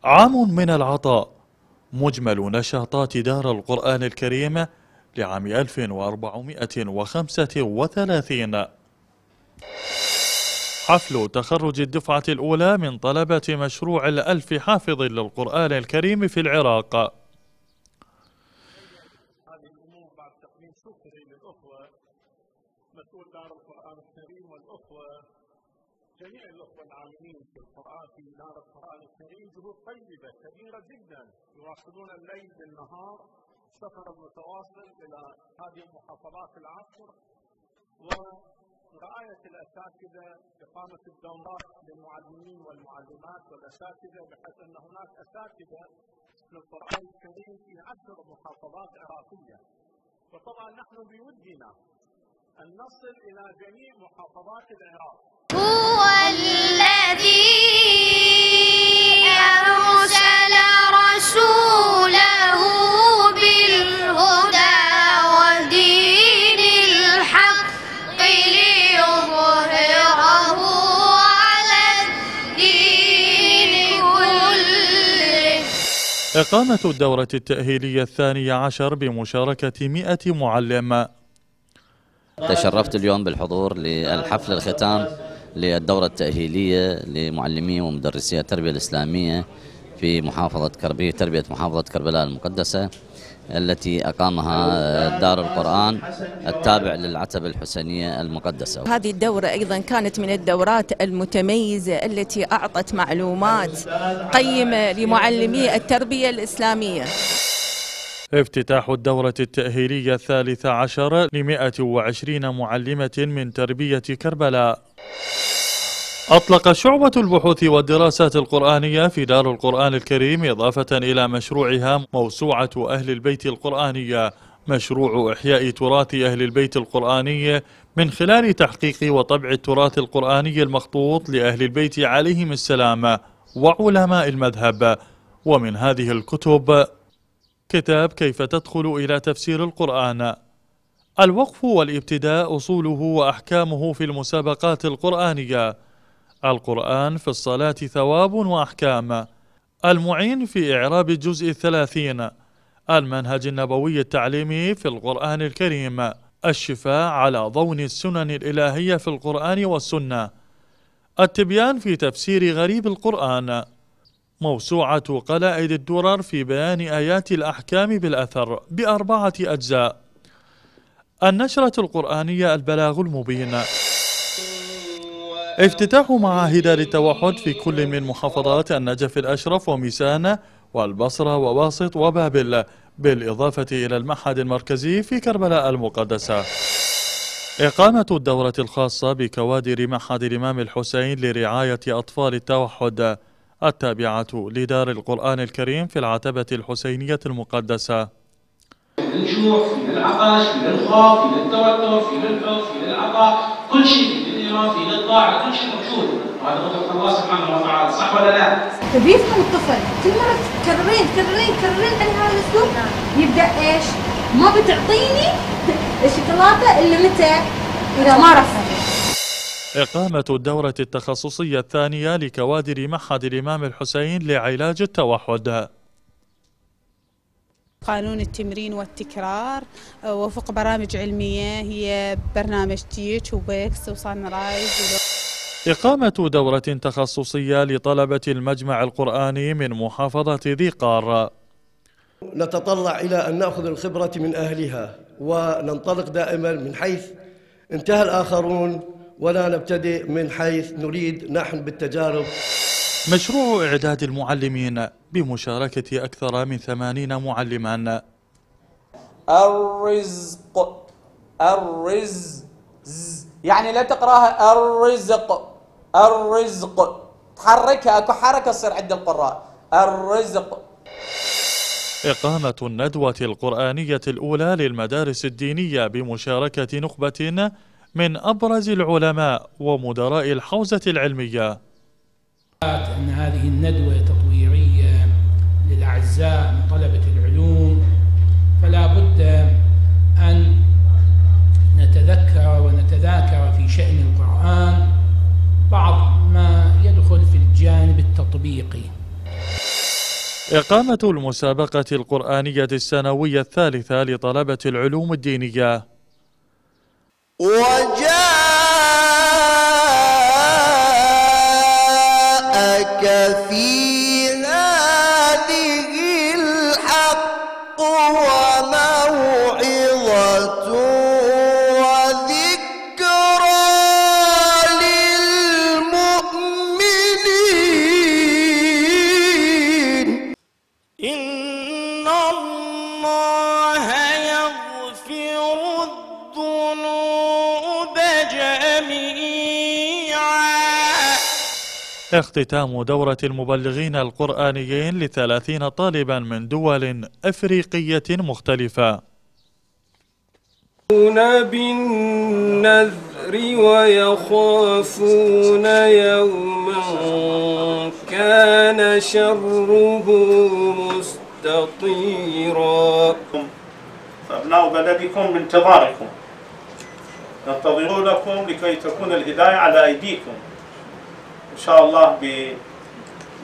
عام من العطاء، مجمل نشاطات دار القرآن الكريم لعام 1435. حفل تخرج الدفعة الأولى من طلبة مشروع ال1000 حافظ للقرآن الكريم في العراق. هذه الأمور بعد تقديم شكري للأخوة مسؤول دار القرآن الكريم والأخوة جميع الأخوة العاملين في القرآن في دار القرآن الكريم، جهود طيبة كبيرة جدا يواصلون الليل بالنهار سفر متواصل إلى هذه المحافظات العشر، ورعاية الأساتذة، إقامة الدورات للمعلمين والمعلمات والأساتذة، بحيث أن هناك أساتذة للقرآن الكريم في 10 محافظات عراقية. وطبعا نحن بودنا أن نصل إلى جميع محافظات العراق. هو الذي أرسل رسوله بالهدى ودين الحق ليظهره على الدين كله. إقامة الدورة التأهيلية 12 بمشاركة 100 معلم. تشرفت اليوم بالحضور للحفل الختام للدورة التأهيلية لمعلمي ومدرسي التربية الإسلامية في تربية محافظة كربلاء المقدسة، التي أقامها دار القرآن التابع للعتبة الحسينية المقدسة. هذه الدورة أيضا كانت من الدورات المتميزة التي أعطت معلومات قيمة لمعلمي التربية الإسلامية. افتتاح الدورة التأهيلية 13 ل120 معلمة من تربية كربلاء. أطلق شعبة البحوث والدراسات القرآنية في دار القرآن الكريم إضافة إلى مشروعها موسوعة أهل البيت القرآنية، مشروع إحياء تراث أهل البيت القرآني من خلال تحقيق وطبع التراث القرآني المخطوط لأهل البيت عليهم السلام وعلماء المذهب. ومن هذه الكتب كتاب كيف تدخل إلى تفسير القرآن، الوقف والابتداء أصوله وأحكامه في المسابقات القرآنية، القرآن في الصلاة ثواب وأحكام، المعين في إعراب الجزء 30، المنهج النبوي التعليمي في القرآن الكريم، الشفاء على ضوء السنن الإلهية في القرآن والسنة، التبيان في تفسير غريب القرآن، موسوعة قلائد الدرر في بيان آيات الأحكام بالأثر ب4 أجزاء، النشرة القرآنية البلاغ المبين. افتتاح معاهد للتوحد في كل من محافظات النجف الأشرف وميسان والبصرة وواسط وبابل، بالإضافة إلى المعهد المركزي في كربلاء المقدسة. إقامة الدورة الخاصة بكوادر معهد الإمام الحسين لرعاية أطفال التوحد التابعة لدار القرآن الكريم في العتبة الحسينية المقدسة. من الجوع، من العطش، من الخوف، من التوتر، في الحب، في العطاء، كل شيء في الإيمان، في الطاعة، كل شيء موجود. وهذا قدرة الله سبحانه وتعالى، صح ولا لا؟ تبي يفهم الطفل، كل مرة تكررين على هذا الأسلوب يبدأ إيش؟ ما بتعطيني الشوكولاتة إلا متى؟ إذا ما رفض. إقامة الدورة التخصصية 2 لكوادر معهد الإمام الحسين لعلاج التوحد. قانون التمرين والتكرار وفق برامج علمية، هي برنامج تيتش وبيكس وصن رايز. إقامة دورة تخصصية لطلبة المجمع القرآني من محافظة ذي قار. نتطلع إلى أن نأخذ الخبرة من أهلها وننطلق دائما من حيث انتهى الآخرون ولا نبتدئ من حيث نريد نحن بالتجارب. مشروع إعداد المعلمين بمشاركة أكثر من 80 معلما. الرزق يعني لا تقراها الرزق تحركها، اكو حركة تصير عند القراء. الرزق. إقامة الندوة القرآنية الأولى للمدارس الدينية بمشاركة نخبة من أبرز العلماء ومدراء الحوزة العلمية. أن هذه الندوة تطويرية للأعزاء من طلبة العلوم، فلا بد أن نتذكر ونتذاكر في شأن القرآن بعض ما يدخل في الجانب التطبيقي. إقامة المسابقة القرآنية السنوية الثالثة لطلبة العلوم الدينية. وجاءك في هذه الحق وموعظة وذكرى للمؤمنين. إن الله يغفر الذنوب جميعا. اختتام دورة المبلغين القرآنيين ل30 طالبا من دول أفريقية مختلفة. بالنذر ويخافون يوما كان شره مستطيرا. أبناء بلدكم بانتظاركم، ينتظرونكم لكي تكون الهداية على أيديكم إن شاء الله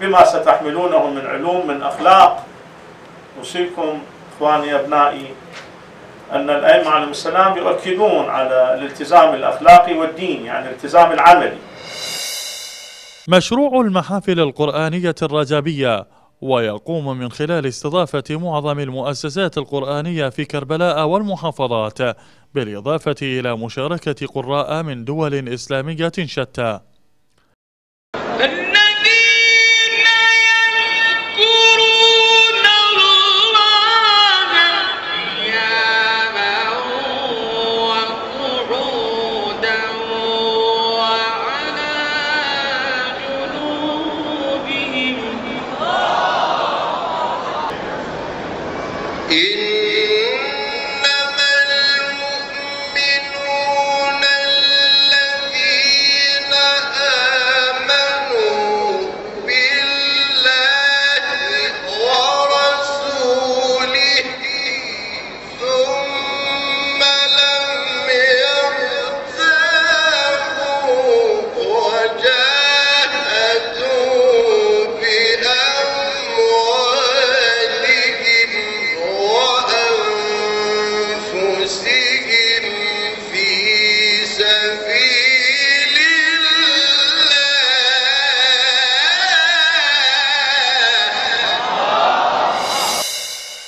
بما ستحملونه من علوم من أخلاق. أوصيكم إخواني أبنائي أن الأئمة عليهم السلام يؤكدون على الالتزام الأخلاقي والديني، يعني الالتزام العملي. مشروع المحافل القرآنية الرجبية، ويقوم من خلال استضافة معظم المؤسسات القرآنية في كربلاء والمحافظات، بالإضافة إلى مشاركة قراء من دول إسلامية شتى.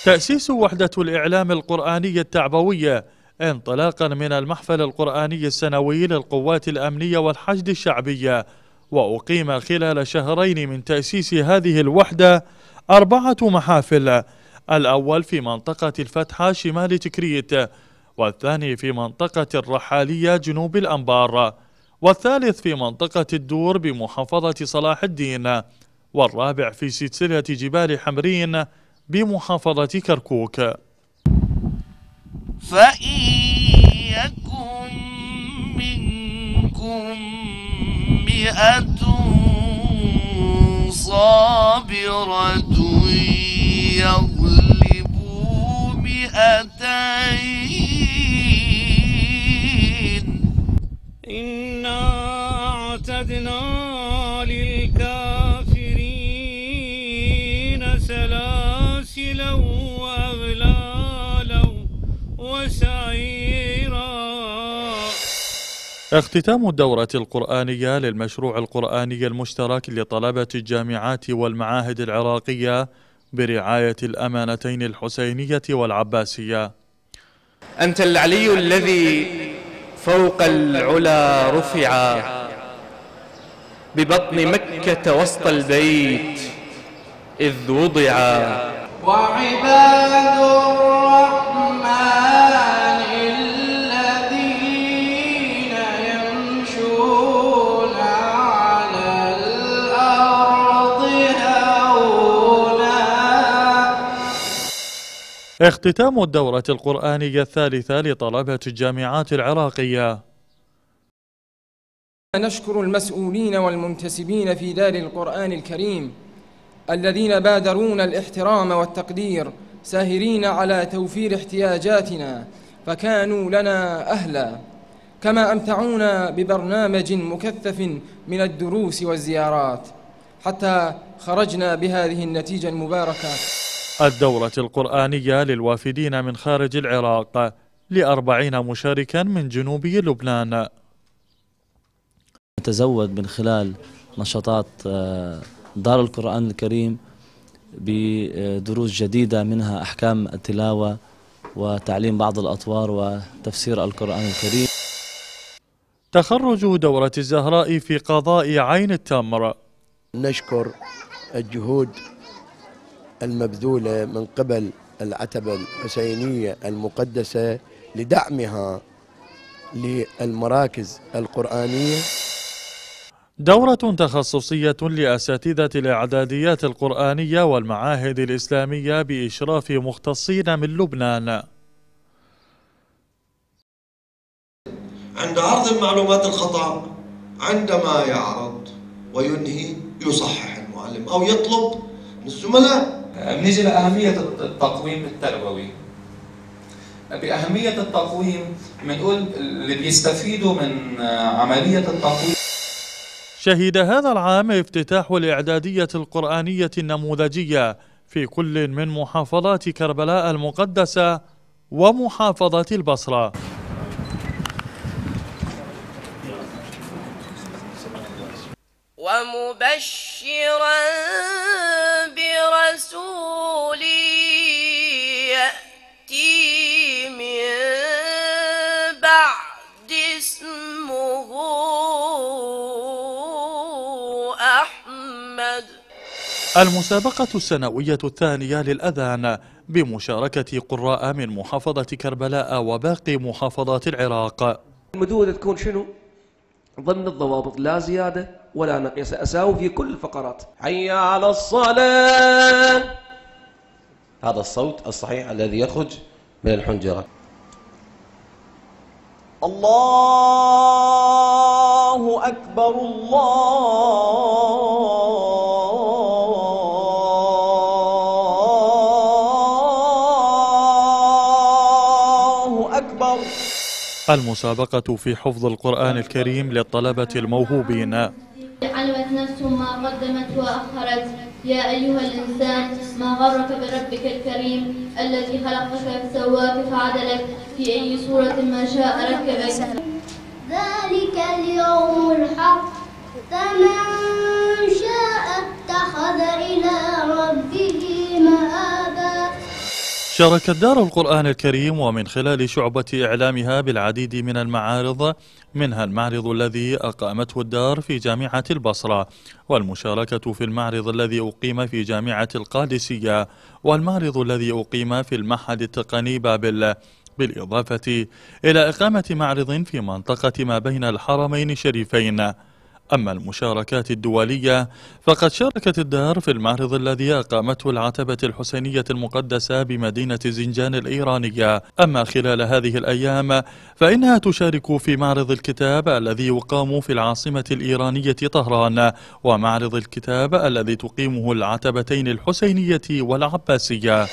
تأسيس وحدة الإعلام القرآني التعبوية انطلاقا من المحفل القرآني السنوي للقوات الأمنية والحشد الشعبية، وأقيم خلال شهرين من تأسيس هذه الوحدة 4 محافل، الأول في منطقة الفتحة شمال تكريت، والثاني في منطقة الرحالية جنوب الأنبار، والثالث في منطقة الدور بمحافظة صلاح الدين، والرابع في سلسلة جبال حمرين بمحافظة كركوك. فإن يكن منكم 100 صابرة يغلبوا 200. إنا أعتدنا للكافرين سلاسل وأغلالا وسعيرا. اختتام الدورة القرآنية للمشروع القرآني المشترك لطلبة الجامعات والمعاهد العراقية برعاية الأمانتين الحسينية والعباسية. أنت العلي الذي فوق العلا رفع، ببطن مكة وسط البيت إذ وضع. وعباد الرحمن الذين يمشون على الأرض هونا. اختتام الدورة القرآنية الثالثة لطلبة الجامعات العراقية. نشكر المسؤولين والمنتسبين في دار القرآن الكريم الذين بادرونا الاحترام والتقدير، ساهرين على توفير احتياجاتنا فكانوا لنا أهلا، كما أمتعونا ببرنامج مكثف من الدروس والزيارات، حتى خرجنا بهذه النتيجة المباركة. الدورة القرآنية للوافدين من خارج العراق ل40 مشاركا من جنوبي لبنان. نتزود من خلال نشاطات دار القرآن الكريم بدروس جديدة، منها أحكام التلاوة وتعليم بعض الأطوار وتفسير القرآن الكريم. تخرج دورة الزهراء في قضاء عين التمر. نشكر الجهود المبذولة من قبل العتبة الحسينية المقدسة لدعمها للمراكز القرآنية. دورة تخصصية لأساتذة الإعداديات القرآنية والمعاهد الإسلامية بإشراف مختصين من لبنان. عند عرض المعلومات الخطأ، عندما يعرض وينهي يصحح المعلم أو يطلب من الزملاء. نيجي لأهمية التقويم التربوي. بأهمية التقويم بنقول اللي بيستفيدوا من عملية التقويم. شهد هذا العام افتتاح الإعدادية القرآنية النموذجية في كل من محافظات كربلاء المقدسة ومحافظة البصرة. ومبشرا برسول يأتي من بعد اسمه أحمد. المسابقة السنوية الثانية للأذان بمشاركة قراء من محافظة كربلاء وباقي محافظات العراق. المدودة تكون شنو؟ ضمن الضوابط، لا زيادة ولا نقص، أساوي في كل الفقرات. حي على الصلاة. هذا الصوت الصحيح الذي يخرج من الحنجرة. الله أكبر، الله أكبر. المسابقة في حفظ القرآن الكريم للطلبة الموهوبين. علمت نفس ما قدمت وأخرت. يا أيها الإنسان ما غرك بربك الكريم الذي خلقك فسواك فعدلك في أي صورة ما شاء ركبك. ذلك اليوم الحق فمن شاء اتخذ إلى ربه مآبا. شاركت دار القرآن الكريم ومن خلال شعبة إعلامها بالعديد من المعارض، منها المعرض الذي أقامته الدار في جامعة البصرة، والمشاركة في المعرض الذي أقيم في جامعة القادسية، والمعرض الذي أقيم في المعهد التقني بابل، بالإضافة إلى إقامة معرض في منطقة ما بين الحرمين الشريفين. أما المشاركات الدولية فقد شاركت الدار في المعرض الذي أقامته العتبة الحسينية المقدسة بمدينة زنجان الإيرانية. أما خلال هذه الأيام فإنها تشارك في معرض الكتاب الذي يقام في العاصمة الإيرانية طهران، ومعرض الكتاب الذي تقيمه العتبتين الحسينية والعباسية.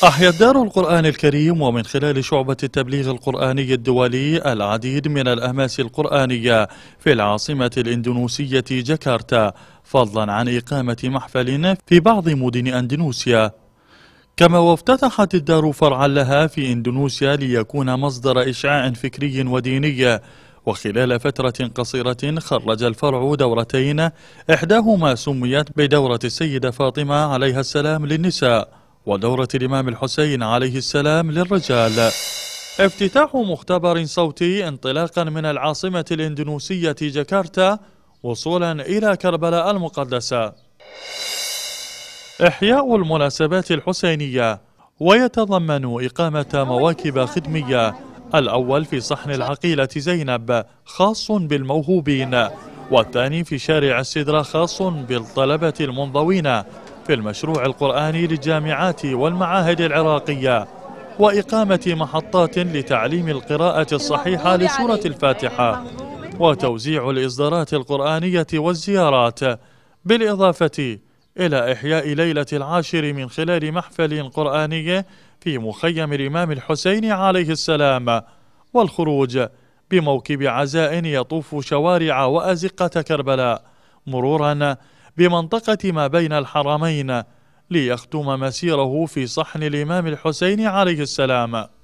أحيت دار القرآن الكريم ومن خلال شعبة التبليغ القرآني الدولي العديد من الأهماس القرآنية في العاصمة الإندونيسية جاكرتا، فضلا عن إقامة محفل في بعض مدن أندونيسيا. كما وافتتحت الدار فرعا لها في إندونيسيا ليكون مصدر إشعاع فكري وديني. وخلال فترة قصيرة خرج الفرع دورتين، إحداهما سميت بدورة السيدة فاطمة عليها السلام للنساء، ودورة الإمام الحسين عليه السلام للرجال. افتتاح مختبر صوتي انطلاقا من العاصمة الإندونيسية جاكرتا وصولا إلى كربلاء المقدسة. إحياء المناسبات الحسينية، ويتضمن إقامة مواكب خدمية، الأول في صحن العقيلة زينب خاص بالموهوبين، والثاني في شارع السدرة خاص بالطلبة المنضوين في المشروع القرآني للجامعات والمعاهد العراقية، وإقامة محطات لتعليم القراءة الصحيحة لسورة الفاتحة، وتوزيع الإصدارات القرآنية والزيارات، بالإضافة إلى إحياء ليلة العاشر من خلال محفل قرآني في مخيم الإمام الحسين عليه السلام، والخروج بموكب عزاء يطوف شوارع وأزقة كربلاء، مرورا بمنطقة ما بين الحرمين ليختم مسيره في صحن الإمام الحسين عليه السلام.